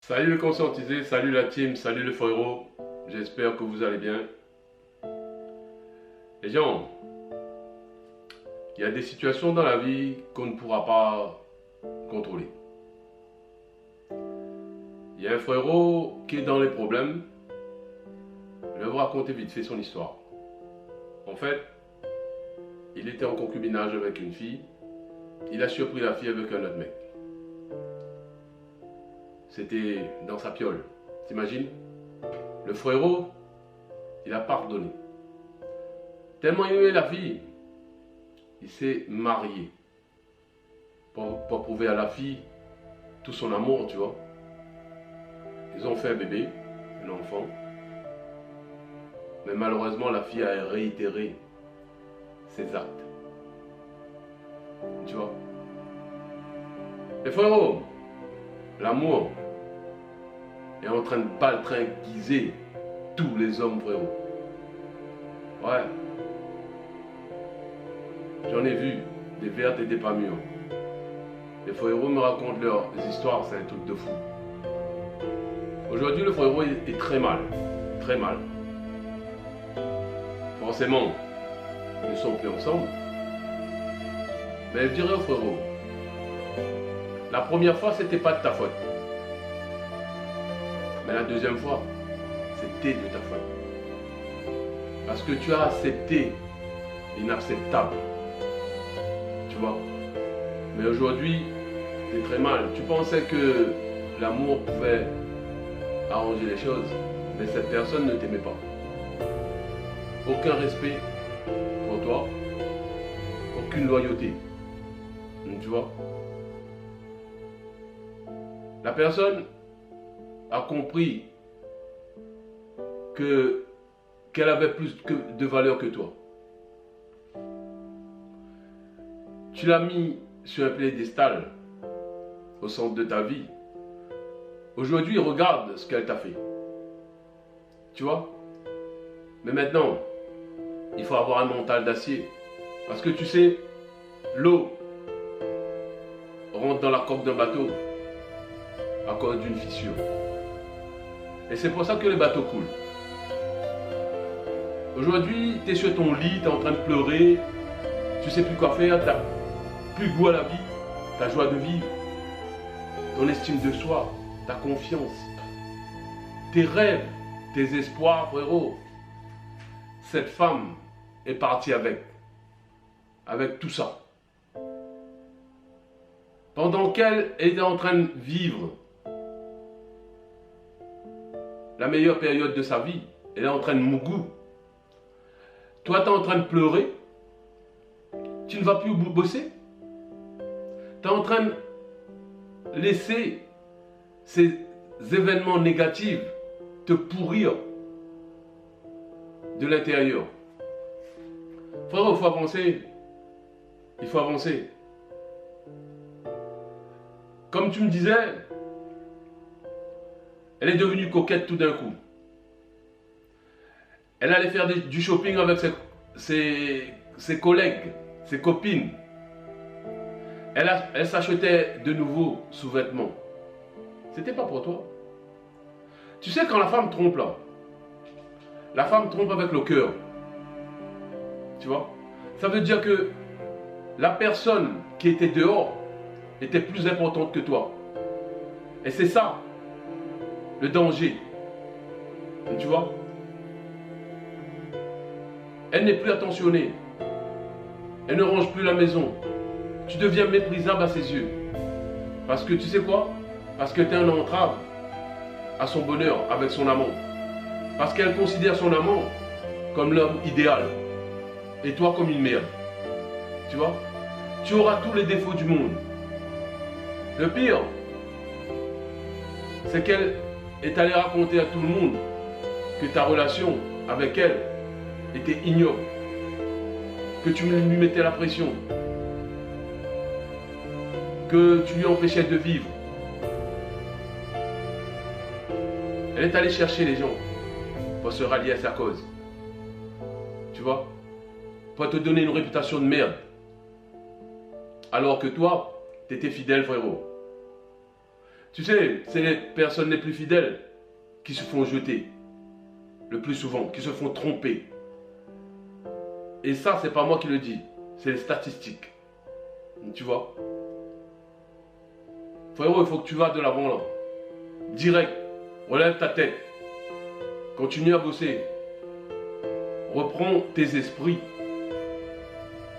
Salut le conscientisé, salut la team, salut le frérot. J'espère que vous allez bien. Les gens, il y a des situations dans la vie qu'on ne pourra pas contrôler. Il y a un frérot qui est dans les problèmes. Je vais vous raconter vite fait son histoire. En fait, il était en concubinage avec une fille. Il a surpris la fille avec un autre mec. C'était dans sa piole. T'imagines? Le frérot, il a pardonné. Tellement il aimait la fille, il s'est marié. Pour prouver à la fille tout son amour, tu vois. Ils ont fait un bébé, un enfant. Mais malheureusement, la fille a réitéré ses actes. Tu vois. Les frérots, l'amour est en train de baltringuiser tous les hommes, frérot. Ouais. J'en ai vu des vertes et des pas mûres. Les frérots me racontent leurs histoires, c'est un truc de fou. Aujourd'hui, le frérot est très mal. Très mal. Forcément, ils ne sont plus ensemble. Mais je dirais au frérot, la première fois, c'était pas de ta faute. Mais la deuxième fois, c'était de ta faute. Parce que tu as accepté l'inacceptable. Tu vois. Mais aujourd'hui, tu es très mal. Tu pensais que l'amour pouvait arranger les choses. Mais cette personne ne t'aimait pas. Aucun respect pour toi. Aucune loyauté. Tu vois. La personne a compris qu'elle avait plus de valeur que toi. Tu l'as mis sur un piédestal au centre de ta vie. Aujourd'hui, regarde ce qu'elle t'a fait. Tu vois? Mais maintenant, il faut avoir un mental d'acier. Parce que tu sais, l'eau rentre dans la coque d'un bateau à cause d'une fissure. Et c'est pour ça que les bateaux coulent. Aujourd'hui, tu es sur ton lit, tu es en train de pleurer, tu sais plus quoi faire, tu n'as plus goût à la vie, ta joie de vivre, ton estime de soi, ta confiance, tes rêves, tes espoirs, frérot. Cette femme est partie avec tout ça. Pendant qu'elle était en train de vivre la meilleure période de sa vie, elle est en train de mougou. Toi, tu es en train de pleurer. Tu ne vas plus bosser. Tu es en train de laisser ces événements négatifs te pourrir de l'intérieur. Frérot, il faut avancer. Il faut avancer. Comme tu me disais, elle est devenue coquette tout d'un coup. Elle allait faire du shopping avec ses collègues, ses copines. Elle s'achetait de nouveaux sous-vêtements. C'était pas pour toi. Tu sais, quand la femme trompe là, la femme trompe avec le cœur. Tu vois? Ça veut dire que la personne qui était dehors était plus importante que toi. Et c'est ça, le danger. Et tu vois? Elle n'est plus attentionnée. Elle ne range plus la maison. Tu deviens méprisable à ses yeux. Parce que tu sais quoi? Parce que tu es un entrave à son bonheur avec son amant. Parce qu'elle considère son amant comme l'homme idéal. Et toi comme une merde. Tu vois? Tu auras tous les défauts du monde. Le pire, c'est qu'elle est allée raconter à tout le monde que ta relation avec elle était ignoble, que tu lui mettais la pression, que tu lui empêchais de vivre. Elle est allée chercher les gens pour se rallier à sa cause. Tu vois? Pour te donner une réputation de merde. Alors que toi, tu étais fidèle, frérot. Tu sais, c'est les personnes les plus fidèles qui se font jeter. Le plus souvent, qui se font tromper. Et ça, c'est pas moi qui le dis. C'est les statistiques. Tu vois? Frérot, il faut que tu vas de l'avant là. Direct. Relève ta tête. Continue à bosser. Reprends tes esprits.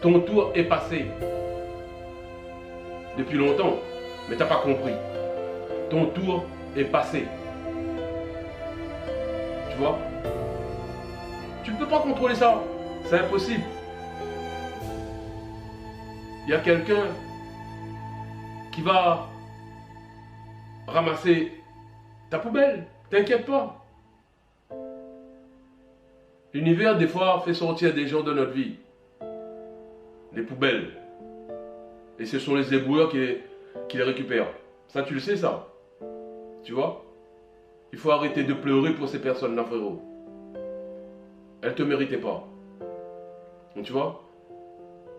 Ton tour est passé. Depuis longtemps. Mais t'as pas compris. Ton tour est passé. Tu vois? Tu ne peux pas contrôler ça. C'est impossible. Il y a quelqu'un qui va ramasser ta poubelle. T'inquiète pas. L'univers, des fois, fait sortir des gens de notre vie. Les poubelles. Et ce sont les éboueurs qui les récupèrent. Ça, tu le sais, ça. Tu vois? Il faut arrêter de pleurer pour ces personnes-là, frérot. Elles ne te méritaient pas. Donc, tu vois?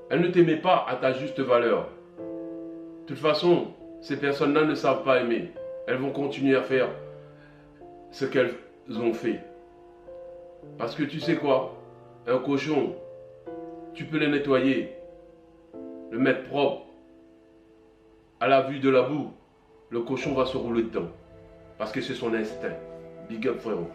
Elles ne t'aimaient pas à ta juste valeur. De toute façon, ces personnes-là ne savent pas aimer. Elles vont continuer à faire ce qu'elles ont fait. Parce que tu sais quoi? Un cochon, tu peux le nettoyer, le mettre propre. À la vue de la boue, le cochon va se rouler dedans. Parce que c'est son instinct. Big up, frérot.